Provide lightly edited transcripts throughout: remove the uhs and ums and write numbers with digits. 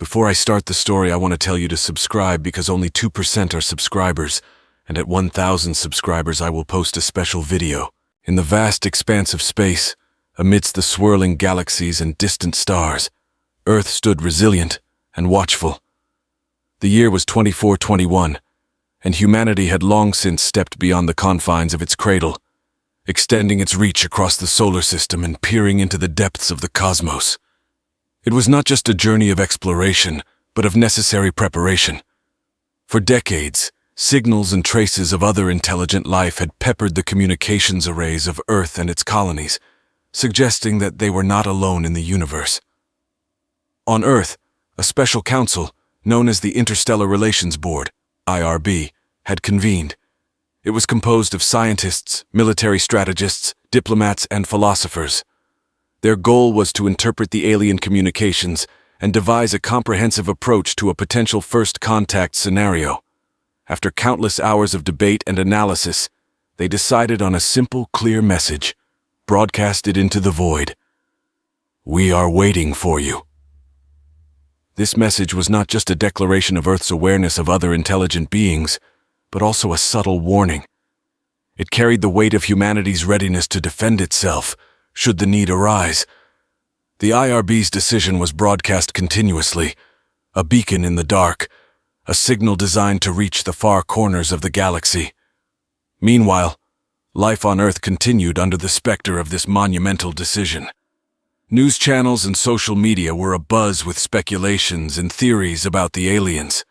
Before I start the story, I want to tell you to subscribe because only 2% are subscribers, and at 1,000 subscribers I will post a special video. In the vast expanse of space, amidst the swirling galaxies and distant stars, Earth stood resilient and watchful. The year was 2421, and humanity had long since stepped beyond the confines of its cradle, extending its reach across the solar system and peering into the depths of the cosmos. It was not just a journey of exploration, but of necessary preparation. For decades, signals and traces of other intelligent life had peppered the communications arrays of Earth and its colonies, suggesting that they were not alone in the universe. On Earth, a special council, known as the Interstellar Relations Board, IRB, had convened. It was composed of scientists, military strategists, diplomats, and philosophers. Their goal was to interpret the alien communications and devise a comprehensive approach to a potential first contact scenario. After countless hours of debate and analysis, they decided on a simple, clear message, broadcasted into the void. "We are waiting for you." This message was not just a declaration of Earth's awareness of other intelligent beings, but also a subtle warning. It carried the weight of humanity's readiness to defend itself, should the need arise. The IRB's decision was broadcast continuously, a beacon in the dark, a signal designed to reach the far corners of the galaxy. Meanwhile, life on Earth continued under the specter of this monumental decision. News channels and social media were abuzz with speculations and theories about the aliens.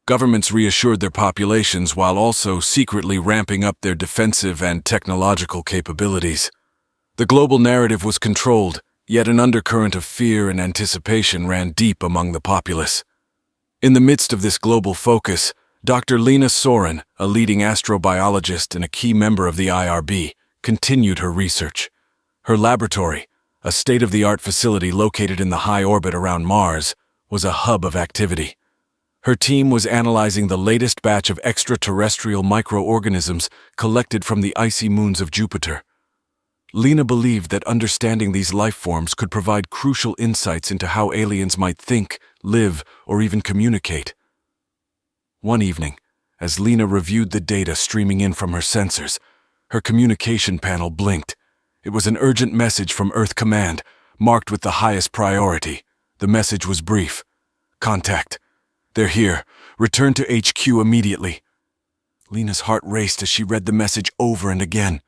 Governments reassured their populations while also secretly ramping up their defensive and technological capabilities. The global narrative was controlled, yet an undercurrent of fear and anticipation ran deep among the populace. In the midst of this global focus, Dr. Lena Soren, a leading astrobiologist and a key member of the IRB, continued her research. Her laboratory, a state-of-the-art facility located in the high orbit around Mars, was a hub of activity. Her team was analyzing the latest batch of extraterrestrial microorganisms collected from the icy moons of Jupiter. Lena believed that understanding these life forms could provide crucial insights into how aliens might think, live, or even communicate. One evening, as Lena reviewed the data streaming in from her sensors, her communication panel blinked. It was an urgent message from Earth Command, marked with the highest priority. The message was brief. "Contact. They're here. Return to HQ immediately." Lena's heart raced as she read the message over and again.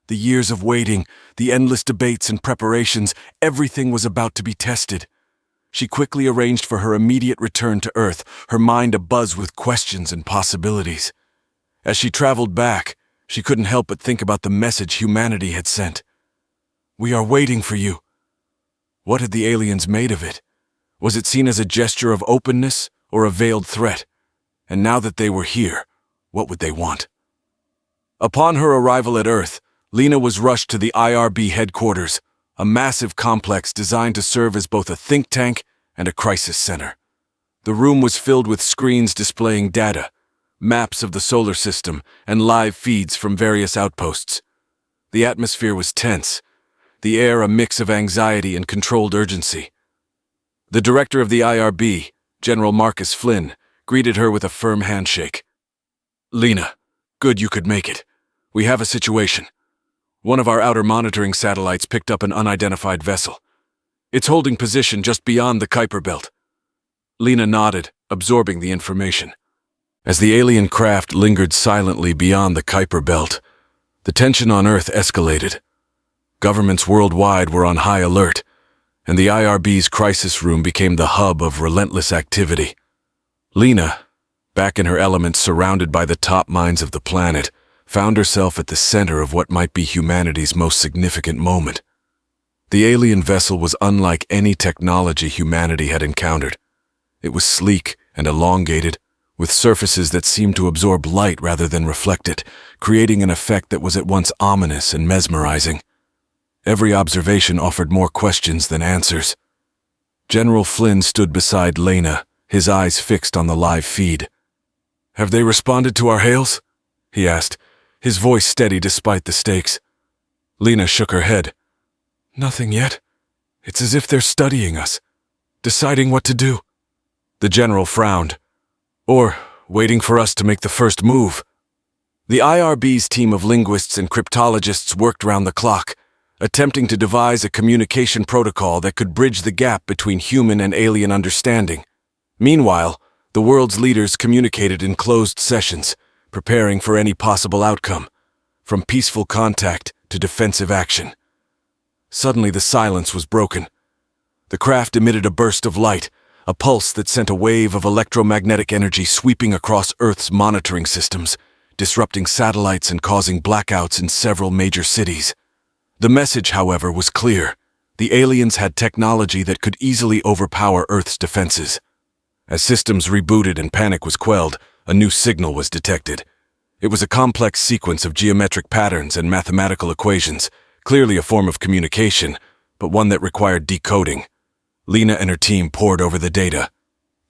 The years of waiting, the endless debates and preparations, everything was about to be tested. She quickly arranged for her immediate return to Earth, her mind abuzz with questions and possibilities. As she traveled back, she couldn't help but think about the message humanity had sent. "We are waiting for you." What had the aliens made of it? Was it seen as a gesture of openness or a veiled threat? And now that they were here, what would they want? Upon her arrival at Earth, Lena was rushed to the IRB headquarters, a massive complex designed to serve as both a think tank and a crisis center. The room was filled with screens displaying data, maps of the solar system, and live feeds from various outposts. The atmosphere was tense, the air a mix of anxiety and controlled urgency. The director of the IRB, General Marcus Flynn, greeted her with a firm handshake. "Lena, good you could make it. We have a situation. One of our outer monitoring satellites picked up an unidentified vessel. It's holding position just beyond the Kuiper Belt." Lena nodded, absorbing the information. As the alien craft lingered silently beyond the Kuiper Belt, the tension on Earth escalated. Governments worldwide were on high alert, and the IRB's crisis room became the hub of relentless activity. Lena, back in her element surrounded by the top minds of the planet, found herself at the center of what might be humanity's most significant moment. The alien vessel was unlike any technology humanity had encountered. It was sleek and elongated, with surfaces that seemed to absorb light rather than reflect it, creating an effect that was at once ominous and mesmerizing. Every observation offered more questions than answers. General Flynn stood beside Lena, his eyes fixed on the live feed. "Have they responded to our hails?" he asked, his voice steady despite the stakes. Lena shook her head. "Nothing yet. It's as if they're studying us, deciding what to do." The general frowned. Or waiting for us to make the first move. The IRB's team of linguists and cryptologists worked round the clock, attempting to devise a communication protocol that could bridge the gap between human and alien understanding. Meanwhile, the world's leaders communicated in closed sessions, preparing for any possible outcome, from peaceful contact to defensive action. Suddenly the silence was broken. The craft emitted a burst of light, a pulse that sent a wave of electromagnetic energy sweeping across Earth's monitoring systems, disrupting satellites and causing blackouts in several major cities. The message, however, was clear. The aliens had technology that could easily overpower Earth's defenses. As systems rebooted and panic was quelled, a new signal was detected. It was a complex sequence of geometric patterns and mathematical equations, clearly a form of communication, but one that required decoding. Lena and her team pored over the data.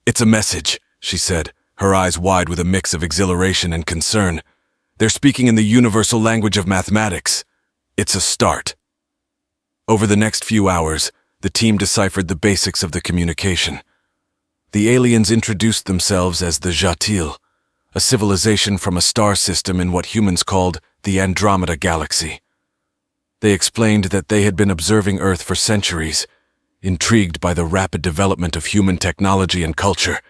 "It's a message," she said, her eyes wide with a mix of exhilaration and concern. "They're speaking in the universal language of mathematics. It's a start." Over the next few hours, the team deciphered the basics of the communication. The aliens introduced themselves as the Jatil, a civilization from a star system in what humans called the Andromeda Galaxy. They explained that they had been observing Earth for centuries, intrigued by the rapid development of human technology and culture.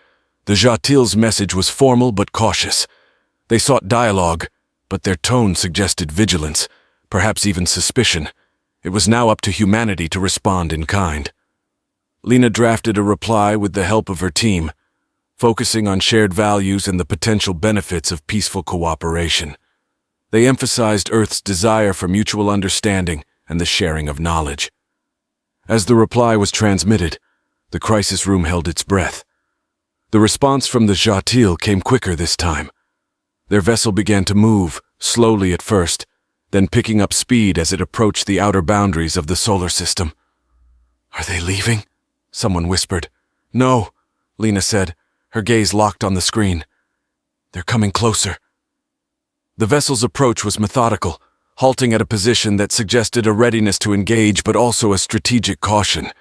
The Jatil's message was formal but cautious. They sought dialogue, but their tone suggested vigilance, perhaps even suspicion. It was now up to humanity to respond in kind. Lena drafted a reply with the help of her team, focusing on shared values and the potential benefits of peaceful cooperation. They emphasized Earth's desire for mutual understanding and the sharing of knowledge. As the reply was transmitted, the crisis room held its breath. The response from the Jatil came quicker this time. Their vessel began to move, slowly at first, then picking up speed as it approached the outer boundaries of the solar system. "Are they leaving?" someone whispered. "No," Lena said, her gaze locked on the screen. "They're coming closer." The vessel's approach was methodical, halting at a position that suggested a readiness to engage but also a strategic caution.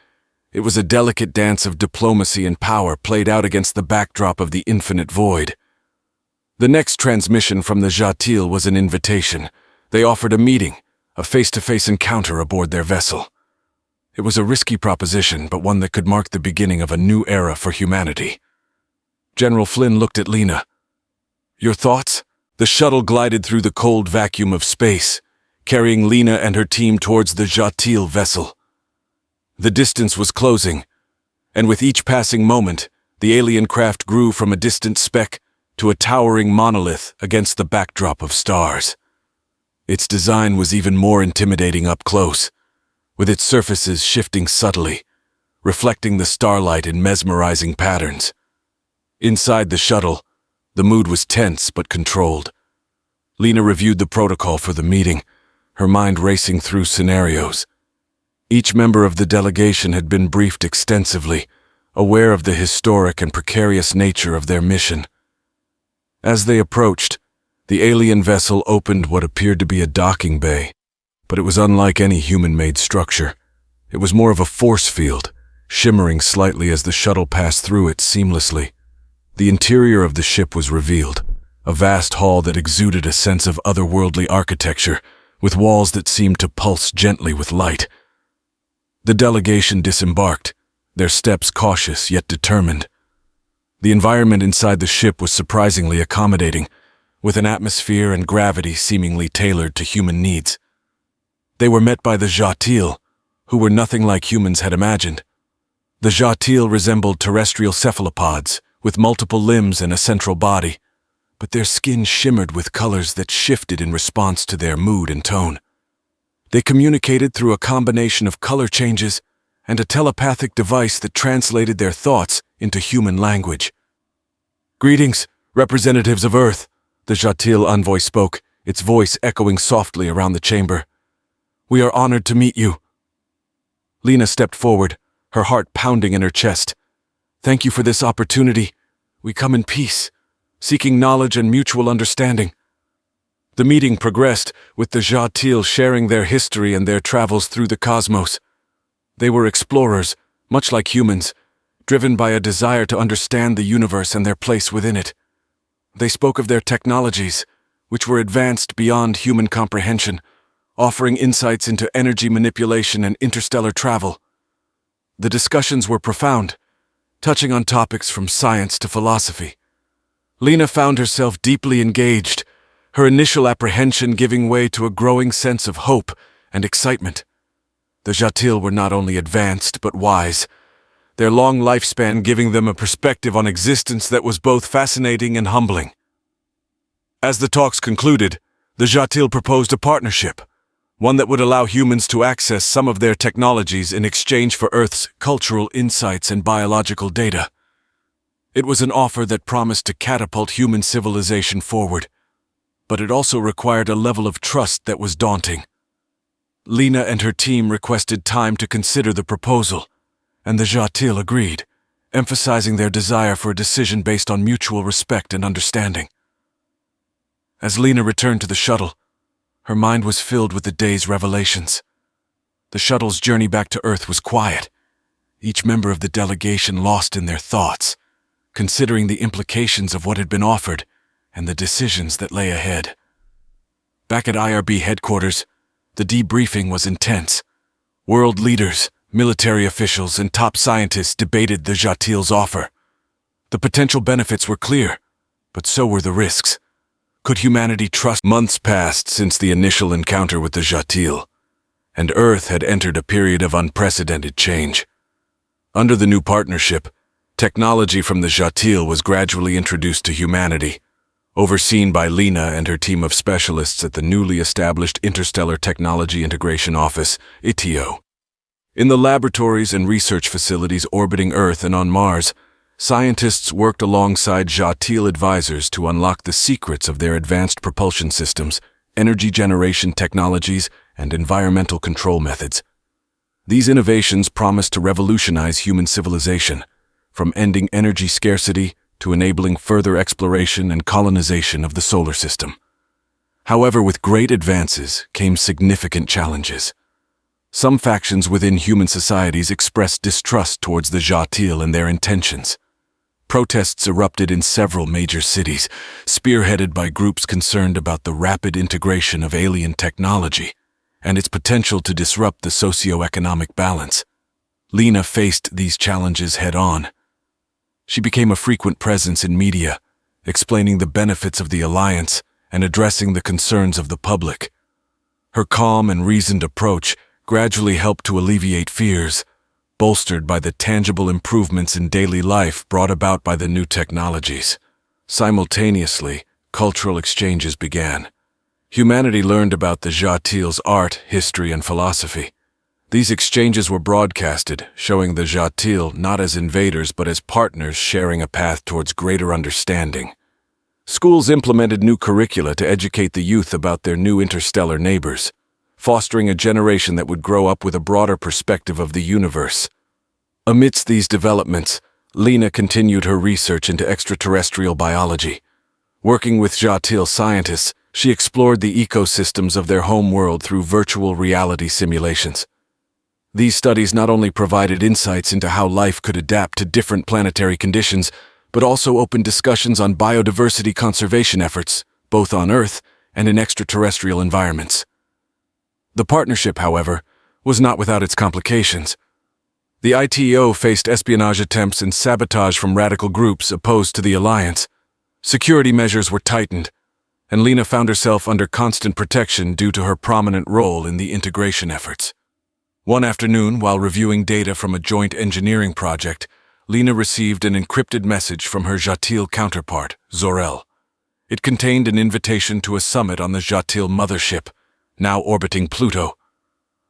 It was a delicate dance of diplomacy and power played out against the backdrop of the infinite void. The next transmission from the Jatil was an invitation. They offered a meeting, a face-to-face encounter aboard their vessel. It was a risky proposition, but one that could mark the beginning of a new era for humanity. General Flynn looked at Lena. "Your thoughts?" The shuttle glided through the cold vacuum of space, carrying Lena and her team towards the Jatil vessel. The distance was closing, and with each passing moment, the alien craft grew from a distant speck to a towering monolith against the backdrop of stars. Its design was even more intimidating up close, with its surfaces shifting subtly, reflecting the starlight in mesmerizing patterns. Inside the shuttle, the mood was tense but controlled. Lena reviewed the protocol for the meeting, her mind racing through scenarios. Each member of the delegation had been briefed extensively, aware of the historic and precarious nature of their mission. As they approached, the alien vessel opened what appeared to be a docking bay, but it was unlike any human-made structure. It was more of a force field, shimmering slightly as the shuttle passed through it seamlessly. The interior of the ship was revealed, a vast hall that exuded a sense of otherworldly architecture, with walls that seemed to pulse gently with light. The delegation disembarked, their steps cautious yet determined. The environment inside the ship was surprisingly accommodating, with an atmosphere and gravity seemingly tailored to human needs. They were met by the Jatil, who were nothing like humans had imagined. The Jatil resembled terrestrial cephalopods, with multiple limbs and a central body, but their skin shimmered with colors that shifted in response to their mood and tone. They communicated through a combination of color changes and a telepathic device that translated their thoughts into human language. "Greetings, representatives of Earth," the Jatil envoy spoke, its voice echoing softly around the chamber. "We are honored to meet you." Lena stepped forward, her heart pounding in her chest. "Thank you for this opportunity. We come in peace, seeking knowledge and mutual understanding." The meeting progressed, with the Jatil sharing their history and their travels through the cosmos. They were explorers, much like humans, driven by a desire to understand the universe and their place within it. They spoke of their technologies, which were advanced beyond human comprehension, offering insights into energy manipulation and interstellar travel. The discussions were profound, touching on topics from science to philosophy. Lena found herself deeply engaged, her initial apprehension giving way to a growing sense of hope and excitement. The Jatil were not only advanced but wise, their long lifespan giving them a perspective on existence that was both fascinating and humbling. As the talks concluded, the Jatil proposed a partnership, one that would allow humans to access some of their technologies in exchange for Earth's cultural insights and biological data. It was an offer that promised to catapult human civilization forward, but it also required a level of trust that was daunting. Lena and her team requested time to consider the proposal, and the Jatil agreed, emphasizing their desire for a decision based on mutual respect and understanding. As Lena returned to the shuttle, her mind was filled with the day's revelations. The shuttle's journey back to Earth was quiet, each member of the delegation lost in their thoughts, considering the implications of what had been offered and the decisions that lay ahead. Back at IRB headquarters, the debriefing was intense. World leaders, military officials, and top scientists debated the Jatil's offer. The potential benefits were clear, but so were the risks. Could humanity trust? Months passed since the initial encounter with the Jatil, and Earth had entered a period of unprecedented change. Under the new partnership, technology from the Jatil was gradually introduced to humanity, overseen by Lena and her team of specialists at the newly established Interstellar Technology Integration Office, ITIO. In the laboratories and research facilities orbiting Earth and on Mars, scientists worked alongside Jatil advisors to unlock the secrets of their advanced propulsion systems, energy generation technologies, and environmental control methods. These innovations promised to revolutionize human civilization, from ending energy scarcity to enabling further exploration and colonization of the solar system. However, with great advances came significant challenges. Some factions within human societies expressed distrust towards the Jatil and their intentions. Protests erupted in several major cities, spearheaded by groups concerned about the rapid integration of alien technology and its potential to disrupt the socio-economic balance. Lena faced these challenges head-on. She became a frequent presence in media, explaining the benefits of the alliance and addressing the concerns of the public. Her calm and reasoned approach gradually helped to alleviate fears, bolstered by the tangible improvements in daily life brought about by the new technologies. Simultaneously, cultural exchanges began. Humanity learned about the Jatil's art, history, and philosophy. These exchanges were broadcasted, showing the Jatil not as invaders but as partners sharing a path towards greater understanding. Schools implemented new curricula to educate the youth about their new interstellar neighbors, fostering a generation that would grow up with a broader perspective of the universe. Amidst these developments, Lena continued her research into extraterrestrial biology. Working with Jatil scientists, she explored the ecosystems of their home world through virtual reality simulations. These studies not only provided insights into how life could adapt to different planetary conditions, but also opened discussions on biodiversity conservation efforts, both on Earth and in extraterrestrial environments. The partnership, however, was not without its complications. The ITO faced espionage attempts and sabotage from radical groups opposed to the alliance. Security measures were tightened, and Lena found herself under constant protection due to her prominent role in the integration efforts. One afternoon, while reviewing data from a joint engineering project, Lena received an encrypted message from her Jatil counterpart, Zor-El. It contained an invitation to a summit on the Jatil mothership, now orbiting Pluto.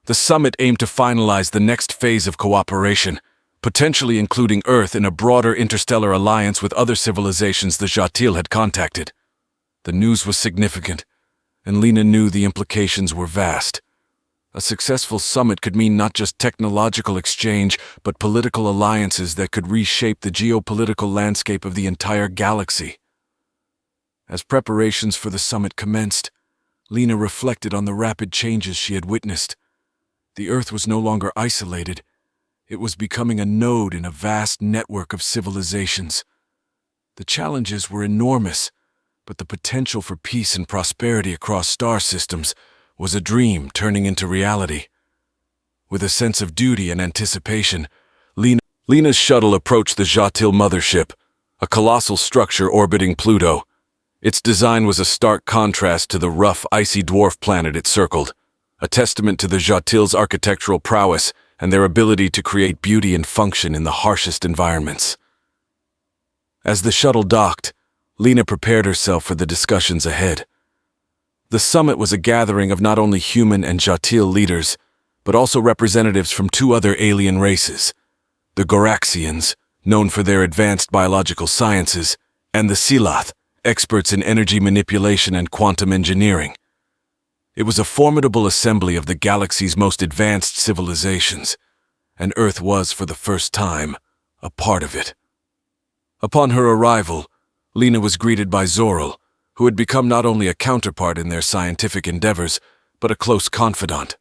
The summit aimed to finalize the next phase of cooperation, potentially including Earth in a broader interstellar alliance with other civilizations the Jatil had contacted. The news was significant, and Lena knew the implications were vast. A successful summit could mean not just technological exchange, but political alliances that could reshape the geopolitical landscape of the entire galaxy. As preparations for the summit commenced, Lena reflected on the rapid changes she had witnessed. The Earth was no longer isolated. It was becoming a node in a vast network of civilizations. The challenges were enormous, but the potential for peace and prosperity across star systems was a dream turning into reality. With a sense of duty and anticipation, Lena's shuttle approached the Jatil mothership, a colossal structure orbiting Pluto. Its design was a stark contrast to the rough, icy dwarf planet it circled, a testament to the Jatil's architectural prowess and their ability to create beauty and function in the harshest environments. As the shuttle docked, Lena prepared herself for the discussions ahead. The summit was a gathering of not only human and Jatil leaders, but also representatives from two other alien races, the Goraxians, known for their advanced biological sciences, and the Silath, experts in energy manipulation and quantum engineering. It was a formidable assembly of the galaxy's most advanced civilizations, and Earth was, for the first time, a part of it. Upon her arrival, Lena was greeted by Zoril, who had become not only a counterpart in their scientific endeavors, but a close confidant.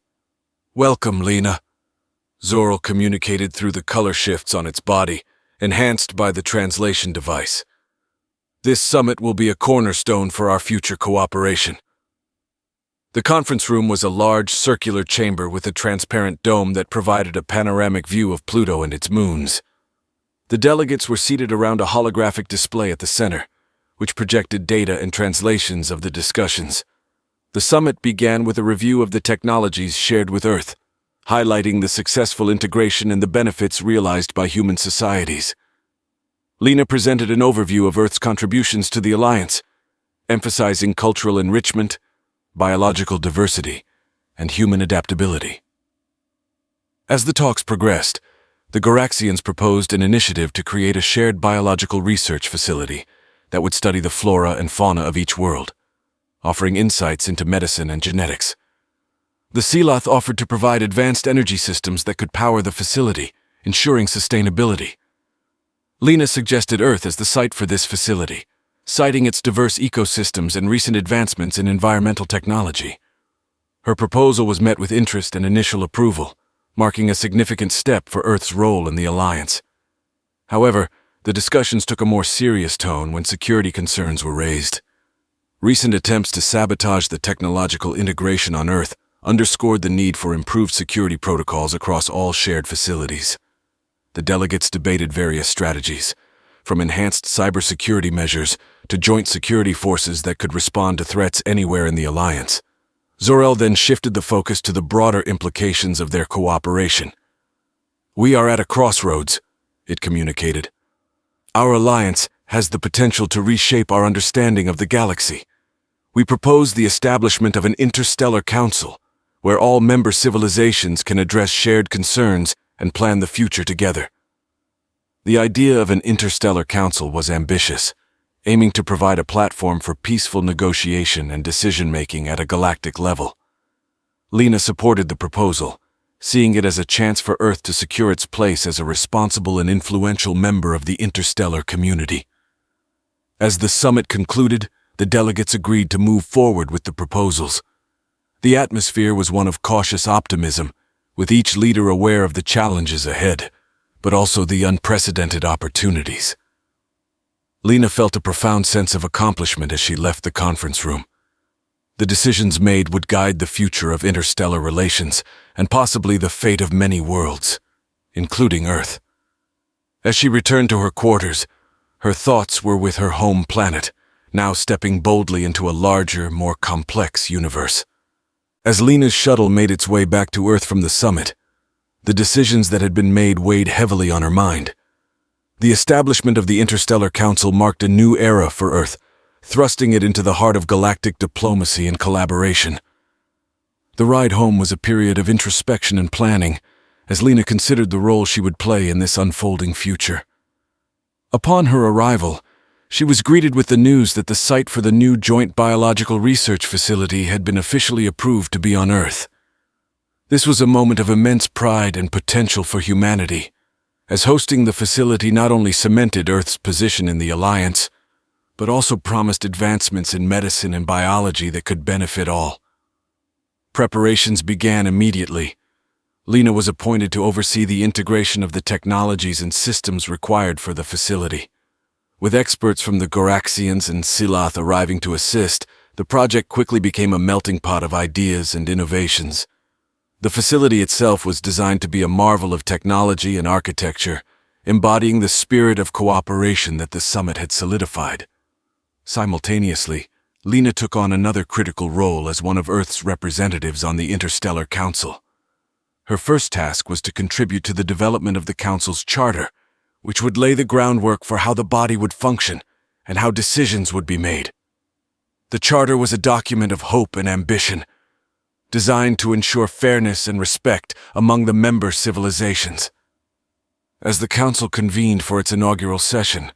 "Welcome, Lena," Zoril communicated through the color shifts on its body, enhanced by the translation device. "This summit will be a cornerstone for our future cooperation." The conference room was a large, circular chamber with a transparent dome that provided a panoramic view of Pluto and its moons. The delegates were seated around a holographic display at the center, which projected data and translations of the discussions. The summit began with a review of the technologies shared with Earth, highlighting the successful integration and the benefits realized by human societies. Lena presented an overview of Earth's contributions to the Alliance, emphasizing cultural enrichment, biological diversity, and human adaptability. As the talks progressed, the Goraxians proposed an initiative to create a shared biological research facility that would study the flora and fauna of each world, offering insights into medicine and genetics. The Silath offered to provide advanced energy systems that could power the facility, ensuring sustainability. Lena suggested Earth as the site for this facility, citing its diverse ecosystems and recent advancements in environmental technology. Her proposal was met with interest and initial approval, marking a significant step for Earth's role in the Alliance. However, the discussions took a more serious tone when security concerns were raised. Recent attempts to sabotage the technological integration on Earth underscored the need for improved security protocols across all shared facilities. The delegates debated various strategies, from enhanced cybersecurity measures to joint security forces that could respond to threats anywhere in the Alliance. Zoril then shifted the focus to the broader implications of their cooperation. "We are at a crossroads," it communicated. "Our Alliance has the potential to reshape our understanding of the galaxy. We propose the establishment of an interstellar council, where all member civilizations can address shared concerns and plan the future together." The idea of an interstellar council was ambitious, aiming to provide a platform for peaceful negotiation and decision-making at a galactic level. Lena supported the proposal, seeing it as a chance for Earth to secure its place as a responsible and influential member of the interstellar community. As the summit concluded, the delegates agreed to move forward with the proposals. The atmosphere was one of cautious optimism, with each leader aware of the challenges ahead, but also the unprecedented opportunities. Lena felt a profound sense of accomplishment as she left the conference room. The decisions made would guide the future of interstellar relations and possibly the fate of many worlds, including Earth. As she returned to her quarters, her thoughts were with her home planet, now stepping boldly into a larger, more complex universe. As Lena's shuttle made its way back to Earth from the summit, the decisions that had been made weighed heavily on her mind. The establishment of the Interstellar Council marked a new era for Earth, thrusting it into the heart of galactic diplomacy and collaboration. The ride home was a period of introspection and planning, as Lena considered the role she would play in this unfolding future. Upon her arrival, she was greeted with the news that the site for the new joint biological research facility had been officially approved to be on Earth. This was a moment of immense pride and potential for humanity, as hosting the facility not only cemented Earth's position in the Alliance, but also promised advancements in medicine and biology that could benefit all. Preparations began immediately. Lena was appointed to oversee the integration of the technologies and systems required for the facility. With experts from the Goraxians and Silath arriving to assist, the project quickly became a melting pot of ideas and innovations. The facility itself was designed to be a marvel of technology and architecture, embodying the spirit of cooperation that the summit had solidified. Simultaneously, Lena took on another critical role as one of Earth's representatives on the Interstellar Council. Her first task was to contribute to the development of the Council's charter, which would lay the groundwork for how the body would function and how decisions would be made. The charter was a document of hope and ambition, designed to ensure fairness and respect among the member civilizations. As the Council convened for its inaugural session,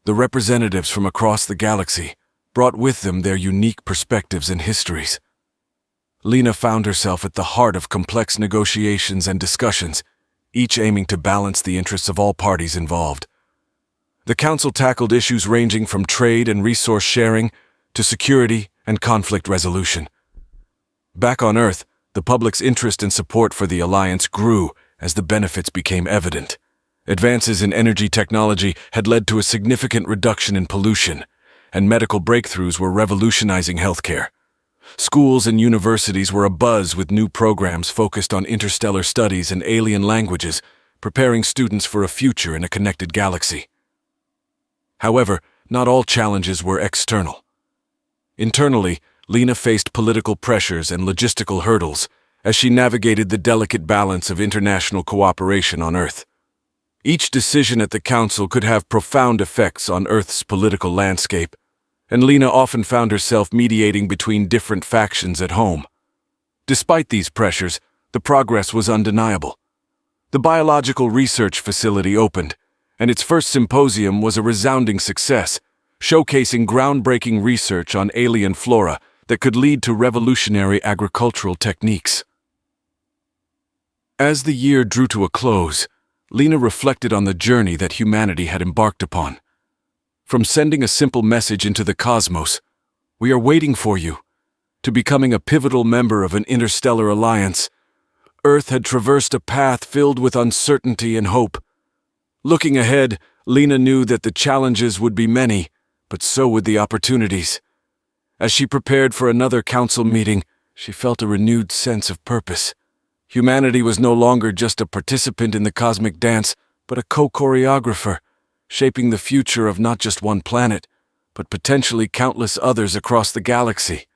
the representatives from across the galaxy brought with them their unique perspectives and histories. Lena found herself at the heart of complex negotiations and discussions, each aiming to balance the interests of all parties involved. The Council tackled issues ranging from trade and resource sharing to security and conflict resolution. Back on Earth, the public's interest and support for the Alliance grew as the benefits became evident. Advances in energy technology had led to a significant reduction in pollution, and medical breakthroughs were revolutionizing healthcare. Schools and universities were abuzz with new programs focused on interstellar studies and alien languages, preparing students for a future in a connected galaxy. However, not all challenges were external. Internally, Lena faced political pressures and logistical hurdles as she navigated the delicate balance of international cooperation on Earth. Each decision at the Council could have profound effects on Earth's political landscape, and Lena often found herself mediating between different factions at home. Despite these pressures, the progress was undeniable. The biological research facility opened, and its first symposium was a resounding success, showcasing groundbreaking research on alien flora that could lead to revolutionary agricultural techniques. As the year drew to a close, Lena reflected on the journey that humanity had embarked upon. From sending a simple message into the cosmos, "We are waiting for you," to becoming a pivotal member of an interstellar alliance, Earth had traversed a path filled with uncertainty and hope. Looking ahead, Lena knew that the challenges would be many, but so would the opportunities. As she prepared for another council meeting, she felt a renewed sense of purpose. Humanity was no longer just a participant in the cosmic dance, but a co-choreographer, shaping the future of not just one planet, but potentially countless others across the galaxy.